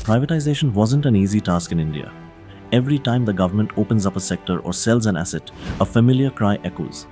Privatization wasn't an easy task in India. Every time the government opens up a sector or sells an asset, a familiar cry echoes.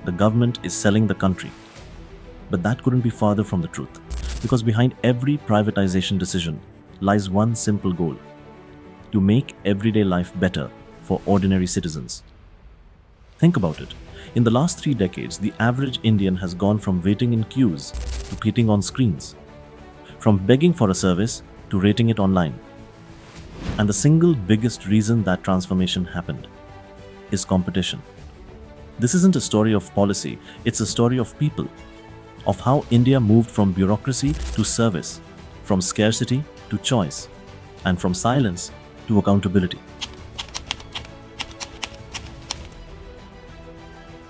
The government is selling the country. But that couldn't be farther from the truth, because behind every privatization decision lies one simple goal: to make everyday life better for ordinary citizens. Think about it. In the last 3 decades, the average Indian has gone from waiting in queues to clicking on screens, from begging for a service to rating it online. And the single biggest reason that transformation happened is competition. This isn't a story of policy, it's a story of people, of how India moved from bureaucracy to service, from scarcity to choice, and from silence to accountability.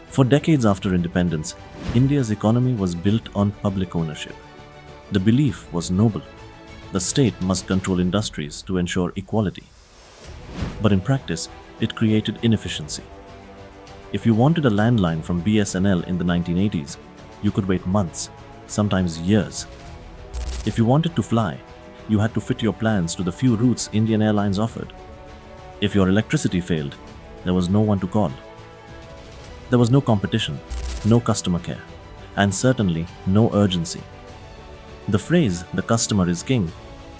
For decades after independence, India's economy was built on public ownership. The belief was noble: the state must control industries to ensure equality. But in practice, it created inefficiency. If you wanted a landline from BSNL in the 1980s, you could wait months, sometimes years. If you wanted to fly, you had to fit your plans to the few routes Indian Airlines offered. If your electricity failed, there was no one to call. There was no competition, no customer care, and certainly no urgency. The phrase, "the customer is king,"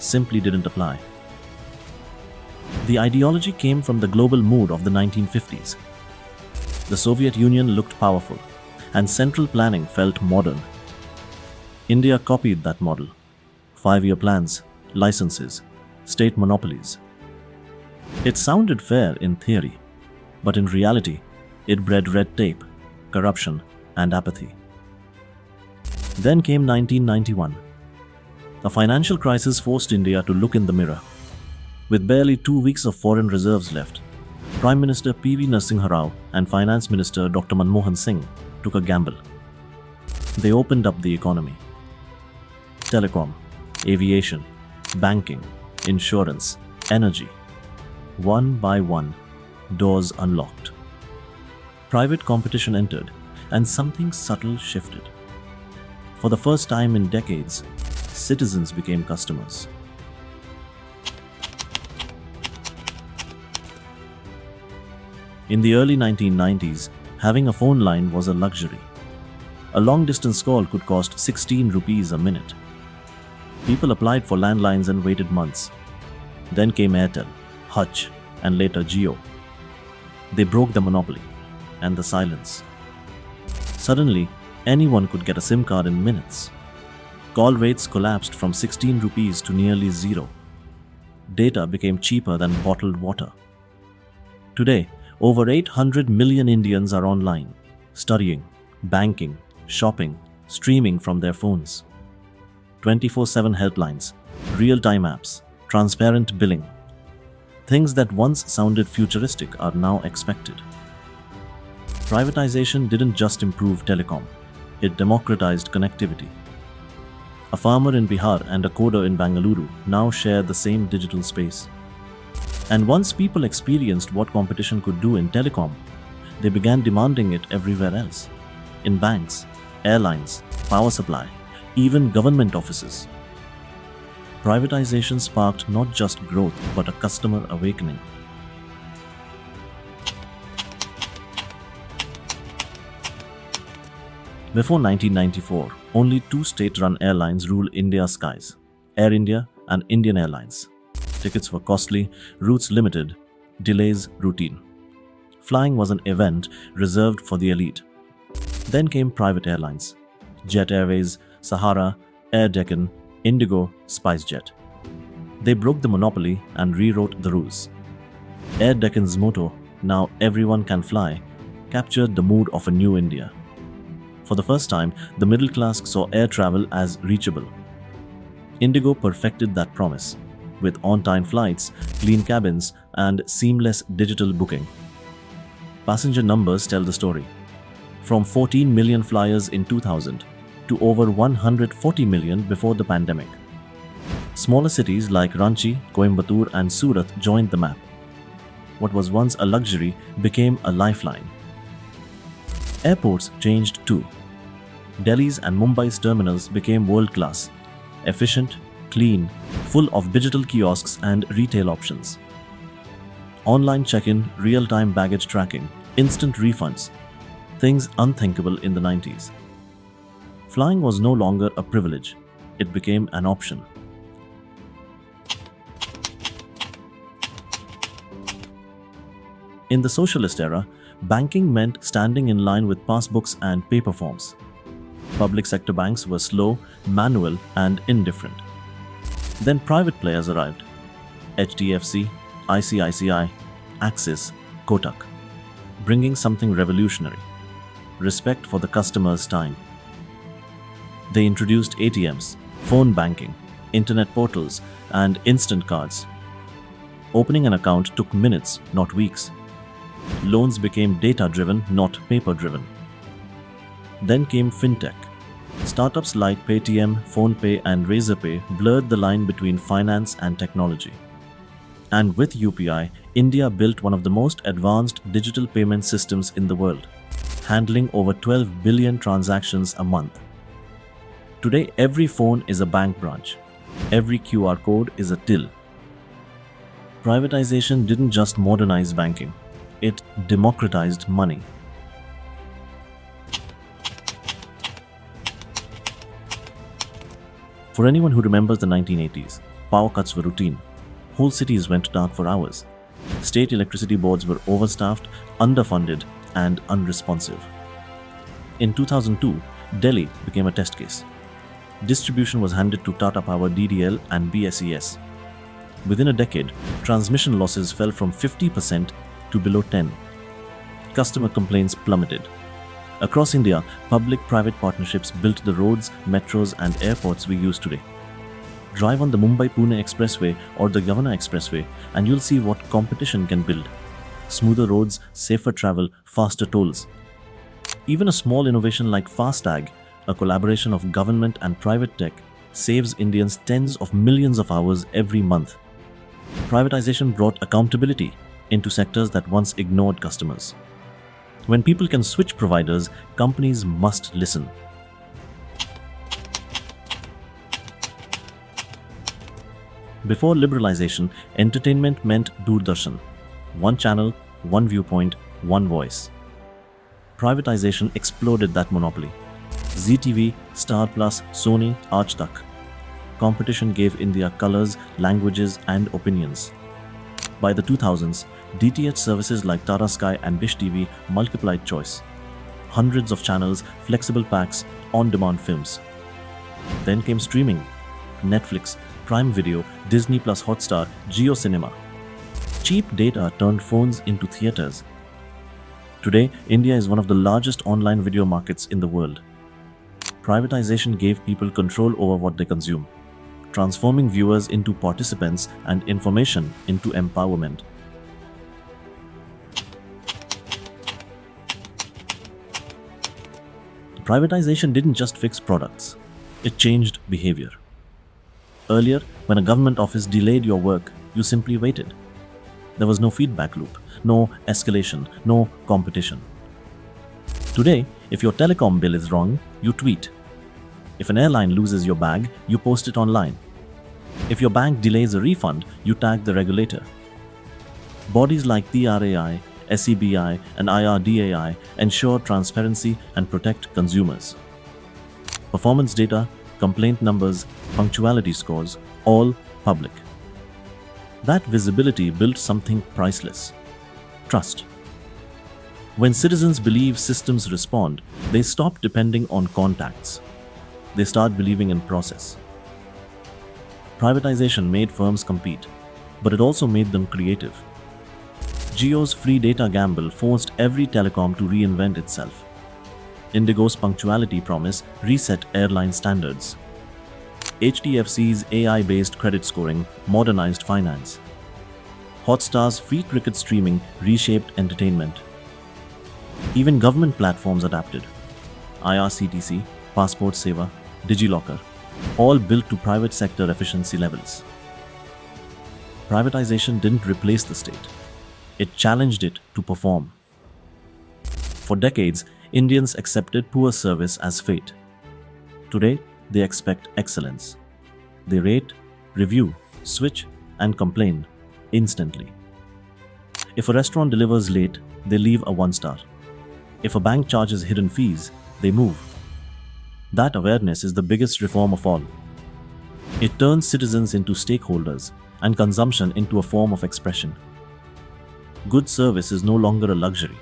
simply didn't apply. The ideology came from the global mood of the 1950s. The Soviet Union looked powerful, and central planning felt modern. India copied that model: 5-year plans, licenses, state monopolies. It sounded fair in theory, but in reality, it bred red tape, corruption, and apathy. Then came 1991. A financial crisis forced India to look in the mirror. With barely 2 weeks of foreign reserves left, Prime Minister P.V. Narasimha Rao and Finance Minister Dr. Manmohan Singh took a gamble. They opened up the economy. Telecom, aviation, banking, insurance, energy. One by one, doors unlocked. Private competition entered, and something subtle shifted. For the first time in decades, citizens became customers. In the early 1990s, having a phone line was a luxury. A long-distance call could cost 16 rupees a minute. People applied for landlines and waited months. Then came Airtel, Hutch, and later Jio. They broke the monopoly and the silence. Suddenly, anyone could get a SIM card in minutes. Call rates collapsed from 16 rupees to nearly zero. Data became cheaper than bottled water. Today, over 800 million Indians are online, studying, banking, shopping, streaming from their phones. 24/7 helplines, real-time apps, transparent billing. Things that once sounded futuristic are now expected. Privatization didn't just improve telecom, it democratized connectivity. A farmer in Bihar and a coder in Bangalore now share the same digital space. And once people experienced what competition could do in telecom, they began demanding it everywhere else: in banks, airlines, power supply, even government offices. Privatization sparked not just growth but a customer awakening. Before 1994, only 2 state-run airlines ruled India's skies: Air India and Indian Airlines. Tickets were costly, routes limited, delays routine. Flying was an event reserved for the elite. Then came private airlines: Jet Airways, Sahara, Air Deccan, Indigo, SpiceJet. They broke the monopoly and rewrote the rules. Air Deccan's motto, "Now everyone can fly," captured the mood of a new India. For the first time, the middle class saw air travel as reachable. Indigo perfected that promise, with on-time flights, clean cabins, and seamless digital booking. Passenger numbers tell the story. From 14 million flyers in 2000 to over 140 million before the pandemic. Smaller cities like Ranchi, Coimbatore, and Surat joined the map. What was once a luxury became a lifeline. Airports changed too. Delhi's and Mumbai's terminals became world-class, efficient, clean, full of digital kiosks and retail options. Online check-in, real-time baggage tracking, instant refunds, things unthinkable in the 90s. Flying was no longer a privilege, it became an option. In the socialist era, banking meant standing in line with passbooks and paper forms. Public sector banks were slow, manual, and indifferent. Then private players arrived: HDFC, ICICI, Axis, Kotak, bringing something revolutionary: respect for the customer's time. They introduced ATMs, phone banking, internet portals, and instant cards. Opening an account took minutes, not weeks. Loans became data-driven, not paper-driven. Then came fintech. Startups like Paytm, PhonePe, and Razorpay blurred the line between finance and technology. And with UPI, India built one of the most advanced digital payment systems in the world, handling over 12 billion transactions a month. Today, every phone is a bank branch. Every QR code is a till. Privatization didn't just modernize banking, it democratized money. For anyone who remembers the 1980s, power cuts were routine. Whole cities went dark for hours. State electricity boards were overstaffed, underfunded, and unresponsive. In 2002, Delhi became a test case. Distribution was handed to Tata Power DDL and BSES. Within a decade, transmission losses fell from 50% to below 10%. Customer complaints plummeted. Across India, public-private partnerships built the roads, metros, and airports we use today. Drive on the Mumbai-Pune Expressway or the Yamuna Expressway, and you'll see what competition can build. Smoother roads, safer travel, faster tolls. Even a small innovation like FASTag, a collaboration of government and private tech, saves Indians tens of millions of hours every month. Privatization brought accountability into sectors that once ignored customers. When people can switch providers, companies must listen. Before liberalization, entertainment meant Doordarshan. One channel, one viewpoint, one voice. Privatization exploded that monopoly. ZTV, Star Plus, Sony, Aaj Tak. Competition gave India colors, languages, and opinions. By the 2000s, DTH services like Tata Sky and Dish TV multiplied choice. Hundreds of channels, flexible packs, on-demand films. Then came streaming: Netflix, Prime Video, Disney Plus Hotstar, Jio Cinema. Cheap data turned phones into theaters. Today, India is one of the largest online video markets in the world. Privatization gave people control over what they consume, transforming viewers into participants and information into empowerment. Privatization didn't just fix products, it changed behavior. Earlier, when a government office delayed your work, you simply waited. There was no feedback loop, no escalation, no competition. Today, if your telecom bill is wrong, you tweet. If an airline loses your bag, you post it online. If your bank delays a refund, you tag the regulator. Bodies like TRAI, SEBI, and IRDAI ensure transparency and protect consumers. Performance data, complaint numbers, punctuality scores, all public. That visibility built something priceless: trust. When citizens believe systems respond, they stop depending on contacts. They start believing in process. Privatization made firms compete, but it also made them creative. Jio's free data gamble forced every telecom to reinvent itself. Indigo's punctuality promise reset airline standards. HDFC's AI-based credit scoring modernized finance. Hotstar's free cricket streaming reshaped entertainment. Even government platforms adapted. IRCTC, Passport Seva, DigiLocker, all built to private sector efficiency levels. Privatization didn't replace the state. It challenged it to perform. For decades, Indians accepted poor service as fate. Today, they expect excellence. They rate review, switch, and complain instantly. If a restaurant delivers late, they leave a 1 star. If a bank charges hidden fees, they move. That awareness is the biggest reform of all. It turns citizens into stakeholders and consumption into a form of expression. Good service is no longer a luxury,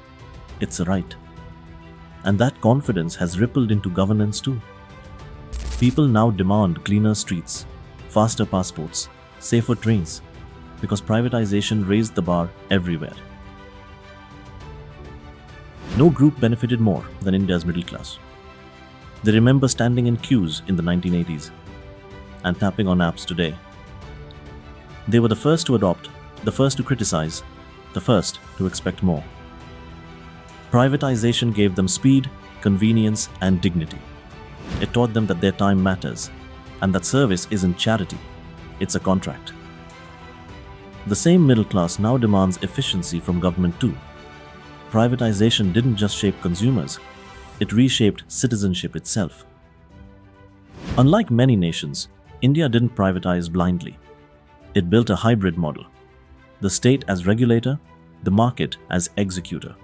it's a right. And that confidence has rippled into governance too. People now demand cleaner streets, faster passports, safer trains, because privatization raised the bar everywhere. No group benefited more than India's middle class. They remember standing in queues in the 1980s and tapping on apps today. They were the first to adopt, the first to criticize, the first to expect more. Privatization gave them speed, convenience, and dignity. It taught them that their time matters and that service isn't charity, it's a contract. The same middle class now demands efficiency from government too. Privatization didn't just shape consumers, it reshaped citizenship itself. Unlike many nations, India didn't privatize blindly. It built a hybrid model. The state as regulator, the market as executor.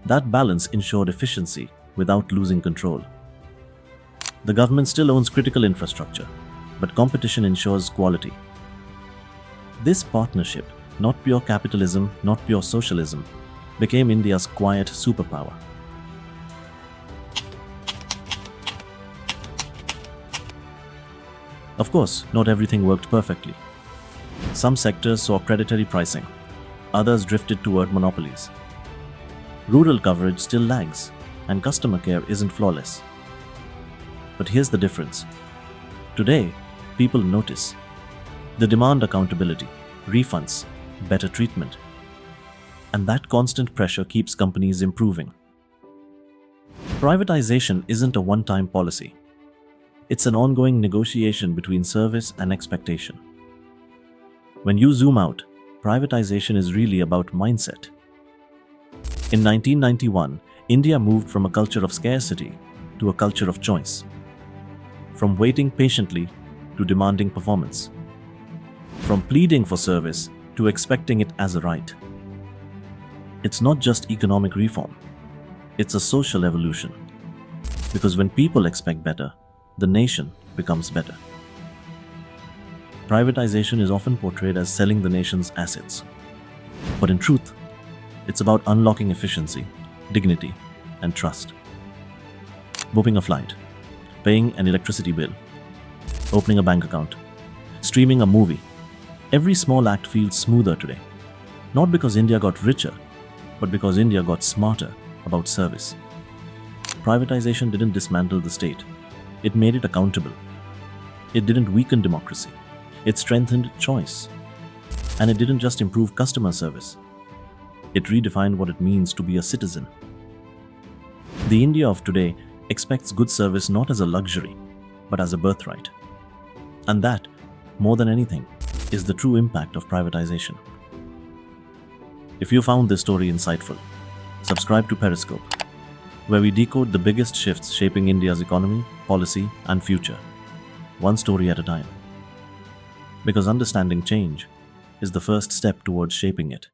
That balance ensured efficiency without losing control. The government still owns critical infrastructure, but competition ensures quality. This partnership, not pure capitalism, not pure socialism, became India's quiet superpower. Of course, not everything worked perfectly. Some sectors saw predatory pricing, others drifted toward monopolies. Rural coverage still lags, and customer care isn't flawless. But here's the difference. Today, people notice. They demand accountability, refunds, better treatment. And that constant pressure keeps companies improving. Privatization isn't a one-time policy. It's an ongoing negotiation between service and expectation. When you zoom out, privatization is really about mindset. In 1991, India moved from a culture of scarcity to a culture of choice. From waiting patiently to demanding performance. From pleading for service to expecting it as a right. It's not just economic reform. It's a social evolution. Because when people expect better, the nation becomes better. Privatization is often portrayed as selling the nation's assets. But in truth, it's about unlocking efficiency, dignity, and trust. Booking a flight, paying an electricity bill, opening a bank account, streaming a movie. Every small act feels smoother today. Not because India got richer, but because India got smarter about service. Privatization didn't dismantle the state. It made it accountable. It didn't weaken democracy. It strengthened choice. And it didn't just improve customer service. It redefined what it means to be a citizen. The India of today expects good service not as a luxury, but as a birthright. And that, more than anything, is the true impact of privatization. If you found this story insightful, subscribe to Periscope, where we decode the biggest shifts shaping India's economy, policy, and future, one story at a time. Because understanding change is the first step towards shaping it.